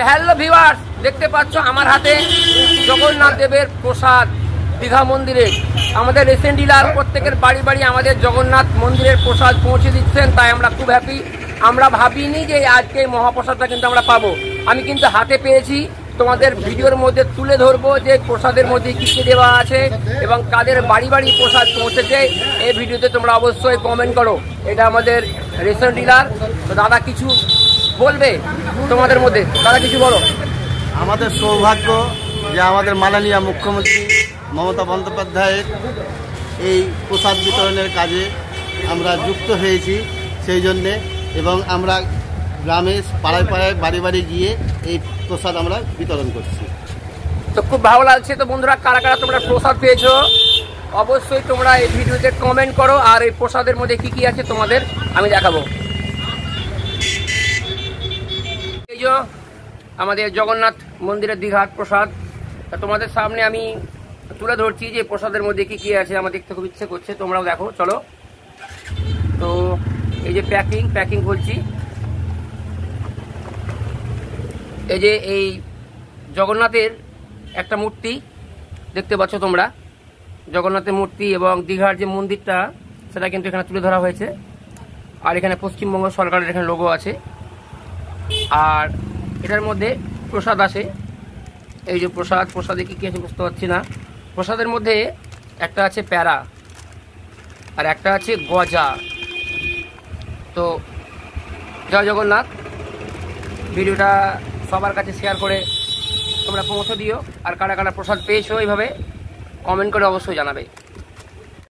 Hello viewers, দেখতে পাচ্ছ আমার হাতে জগন্নাথ দেবের প্রসাদ দীঘা মন্দিরে। আমাদের রেসেন্ট ডিলার প্রত্যেকের বাড়ি বাড়ি আমাদের জগন্নাথ মন্দিরের প্রসাদ পৌঁছে দিচ্ছেন, তাই আমরা খুব হ্যাপি। আমরা ভাবিনি যে আজকে এই মহাপ্রসাদটা কিন্তু আমরা পাবো। আমি কিন্তু হাতে পেয়েছি, তোমাদের ভিডিওর মধ্যে তুলে ধরবো যে প্রসাদের মধ্যে কী কী দেওয়া আছে এবং কাদের বাড়ি বাড়ি প্রসাদ পৌঁছেছে। এই ভিডিওতে তোমরা অবশ্যই কমেন্ট করো। এটা আমাদের রেসেন্ট ডিলার। তো দাদা কিছু বলবে তোমাদের মধ্যে, দাদা কিছু বলো। আমাদের সৌভাগ্য যে আমাদের মাননীয় মুখ্যমন্ত্রী মমতা বন্দ্যোপাধ্যায়ের এই প্রসাদ বিতরণের কাজে আমরা যুক্ত হয়েছি সেই জন্যে, এবং আমরা গ্রামে পাড়ায় পাড়ায় বাড়ি বাড়ি গিয়ে এই প্রসাদ আমরা বিতরণ করছি। তো খুব ভালো লাগছে। তো বন্ধুরা, কারা কারা তোমরা প্রসাদ পেয়েছো অবশ্যই তোমরা এই ভিডিওতে কমেন্ট করো। আর এই প্রসাদের মধ্যে কি কি আছে তোমাদের আমি দেখাবো। এই যে আমাদের জগন্নাথ মন্দিরের দীঘার প্রসাদ, তোমাদের সামনে আমি তুলে ধরছি যে প্রসাদের মধ্যে কি কি আছে। আমার দেখতে খুব ইচ্ছে করছে, তোমরাও দেখো, চলো। তো এই যে প্যাকিং বলছি, এই যে এই জগন্নাথের একটা মূর্তি দেখতে পাচ্ছ তোমরা, জগন্নাথের মূর্তি এবং দীঘার যে মন্দিরটা সেটা কিন্তু এখানে তুলে ধরা হয়েছে। আর এখানে পশ্চিমবঙ্গ সরকারের এখানে লোগো আছে। আর এটার মধ্যে প্রসাদ আছে। এই যে প্রসাদে কি কি আছে বুঝতে পারছি না। প্রসাদের মধ্যে একটা আছে প্যারা আর একটা আছে গজা। তো জয় জগন্নাথ। ভিডিওটা সবার কাছে শেয়ার করে তোমরা পৌঁছে দিও। আর কারা কারা প্রসাদ পেয়েছো এইভাবে কমেন্ট করে অবশ্যই জানাবে।